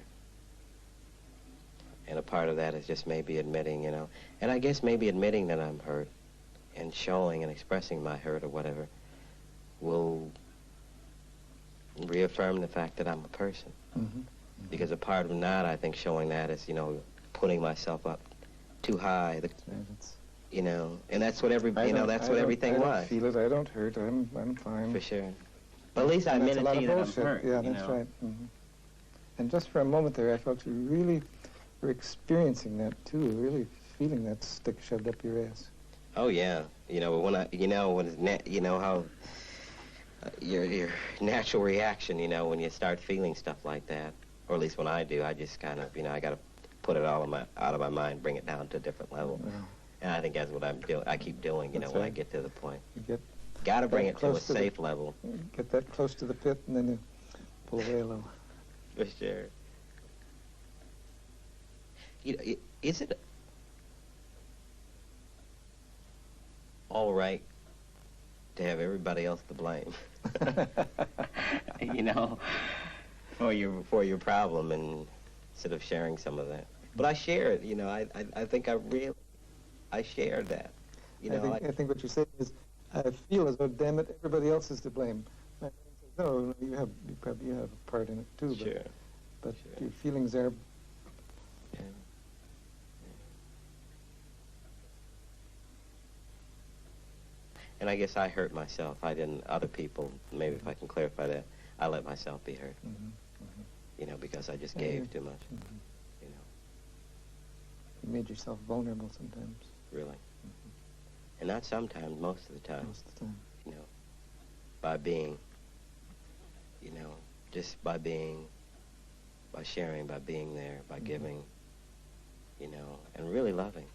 S2: And a part of that is just maybe admitting, you know, and I guess maybe admitting that I'm hurt and showing and expressing my hurt or whatever will reaffirm the fact that I'm a person. Because a part of not, I think, showing that is, you know, putting myself up too high. You know, and that's what that's what everything was.
S1: I don't feel it. I don't hurt. I'm fine.
S2: For sure. But at least I admitted to you that I'm hurt.
S1: Yeah, that's right. And just for a moment there, I felt you really were experiencing that too, really feeling that stick shoved up your ass.
S2: Oh yeah, you know, when you know how your natural reaction, you know, when you start feeling stuff like that, or at least when I do, I just kind of, you know, I got to put it all out of my mind, bring it down to a different level. Yeah. And I think that's what I'm doing. I keep doing, you know, when I get to the point. You got to bring it to a safe level.
S1: Get that close to the pit, and then you pull away a little.
S2: For sure. You know, is it all right to have everybody else to blame? You know, for your problem, and instead of sharing some of that. But I share it, you know. I think I share that. You know,
S1: I think what you're saying is, I feel as though, damn it, everybody else is to blame. My friend says, no, you probably have a part in it too.
S2: Sure.
S1: But your feelings are.
S2: Yeah. And I guess I hurt myself. I didn't. Other people, maybe if I can clarify that, I let myself be hurt. You know, because I just gave too much. You know.
S1: You made yourself vulnerable sometimes.
S2: Really. And not sometimes, most of the time.
S1: Most of the time.
S2: You know, by being, you know, just by being, by sharing, by being there, by giving, you know, and really loving.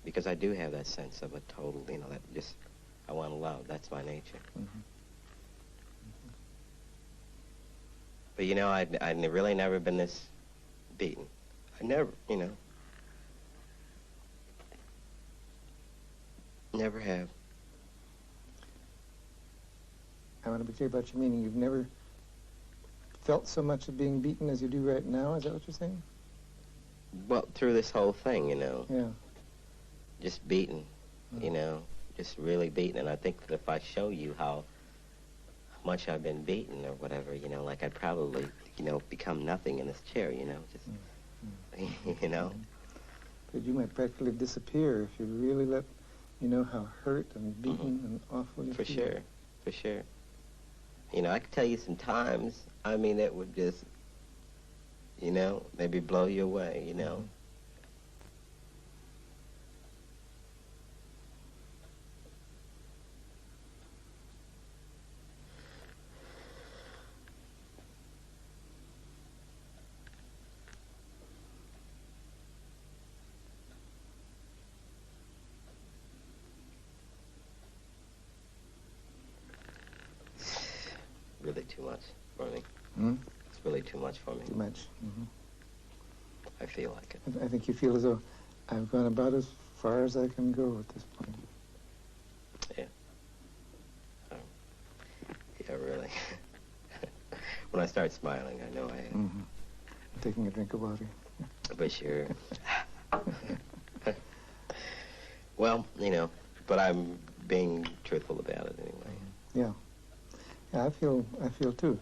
S2: Because I do have that sense of a total, you know, that just, I want to love. That's my nature. But, you know, I'd really never been this beaten. I never, you know, never have.
S1: I want to be clear about your meaning. You've never felt so much of being beaten as you do right now? Is that what you're saying?
S2: Well, through this whole thing, you know.
S1: Yeah.
S2: Just beaten, you know, just really beaten. And I think that if I show you how much I've been beaten or whatever, you know, like I'd probably, you know, become nothing in this chair, you know, just, you know.
S1: But you might practically disappear if you really let, you know, how hurt and beaten and awful you feel.
S2: For sure, for sure. You know, I could tell you some times, I mean, it would just, you know, maybe blow you away, you know. Really too much for me. It's really too much for me.
S1: Too much.
S2: I feel like it.
S1: I think you feel as though I've gone about as far as I can go at this point.
S2: Yeah. Yeah, really. When I start smiling, I know I am.
S1: Taking a drink of water.
S2: But sure. Well, you know, but I'm being truthful about it anyway.
S1: Yeah. Yeah, I feel too.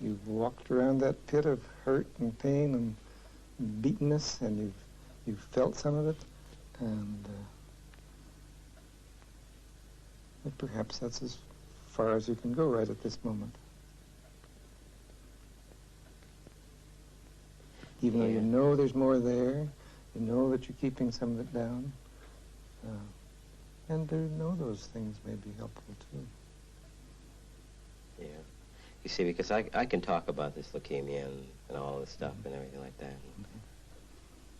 S1: You've walked around that pit of hurt and pain and beatenness, and you've felt some of it, and perhaps that's as far as you can go right at this moment. Even though you know there's more there, you know that you're keeping some of it down. And to know those things may be helpful, too.
S2: Yeah. You see, because I can talk about this leukemia and all this stuff and everything like that.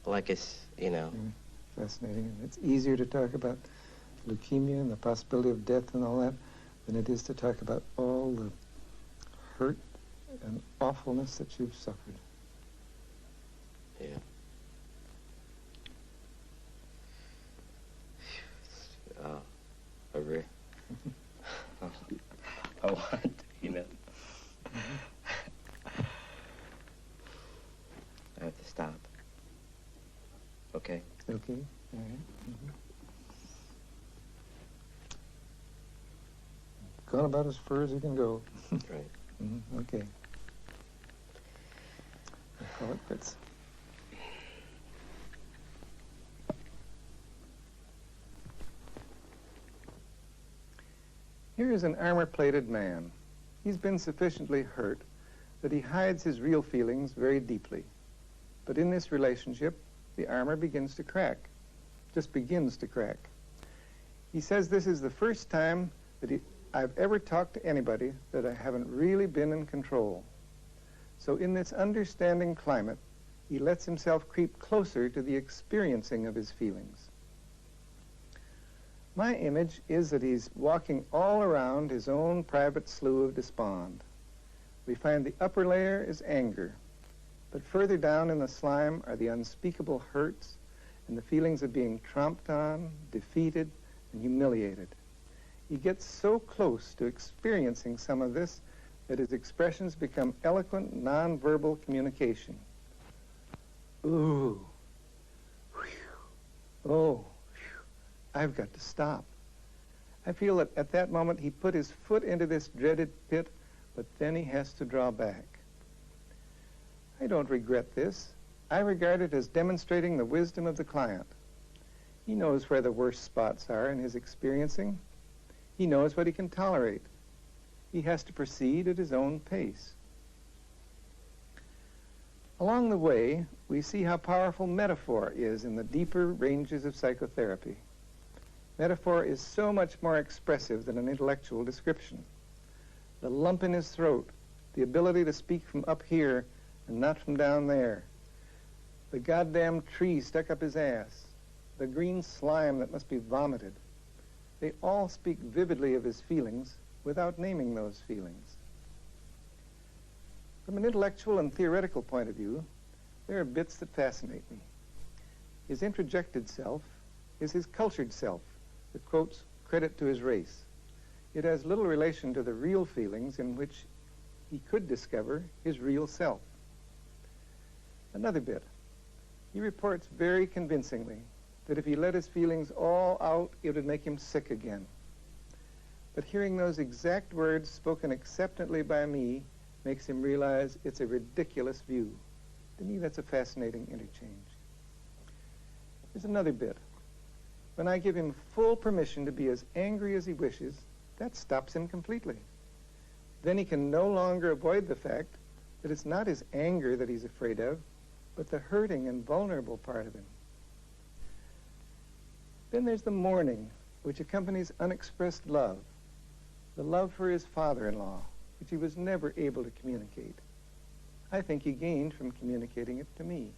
S2: Like it's, you know.
S1: Fascinating. And it's easier to talk about leukemia and the possibility of death and all that than it is to talk about all the hurt and awfulness that you've suffered.
S2: Yeah. I want, you know. I have to stop. Okay?
S1: Okay. All right. Gone about as far as you can go.
S2: Right.
S1: Okay. I'll call it quits. Here is an armor-plated man. He's been sufficiently hurt that he hides his real feelings very deeply. But in this relationship, the armor begins to crack. just begins to crack. He says this is the first time that I've ever talked to anybody that I haven't really been in control. So in this understanding climate, he lets himself creep closer to the experiencing of his feelings. My image is that he's walking all around his own private slough of despond. We find the upper layer is anger, but further down in the slime are the unspeakable hurts and the feelings of being tromped on, defeated, and humiliated. He gets so close to experiencing some of this that his expressions become eloquent, nonverbal communication. Ooh, whew, oh, whew, I've got to stop. I feel that at that moment he put his foot into this dreaded pit, but then he has to draw back. I don't regret this. I regard it as demonstrating the wisdom of the client. He knows where the worst spots are in his experiencing. He knows what he can tolerate. He has to proceed at his own pace. Along the way, we see how powerful metaphor is in the deeper ranges of psychotherapy. Metaphor is so much more expressive than an intellectual description. The lump in his throat, the ability to speak from up here and not from down there, the goddamn tree stuck up his ass, the green slime that must be vomited. They all speak vividly of his feelings without naming those feelings. From an intellectual and theoretical point of view, there are bits that fascinate me. His introjected self is his cultured self that quotes credit to his race. It has little relation to the real feelings in which he could discover his real self. Another bit. He reports very convincingly that if he let his feelings all out, it would make him sick again. But hearing those exact words spoken acceptantly by me makes him realize it's a ridiculous view. To me, that's a fascinating interchange. There's another bit. When I give him full permission to be as angry as he wishes, that stops him completely. Then he can no longer avoid the fact that it's not his anger that he's afraid of, but the hurting and vulnerable part of him. Then there's the mourning, which accompanies unexpressed love, the love for his father-in-law, which he was never able to communicate. I think he gained from communicating it to me.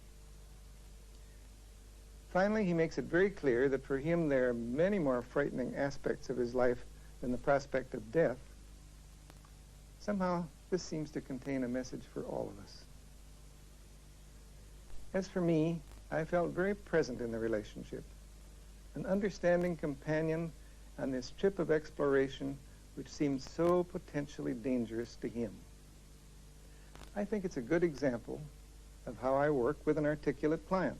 S1: Finally, he makes it very clear that for him there are many more frightening aspects of his life than the prospect of death. Somehow, this seems to contain a message for all of us. As for me, I felt very present in the relationship, an understanding companion on this trip of exploration which seemed so potentially dangerous to him. I think it's a good example of how I work with an articulate client.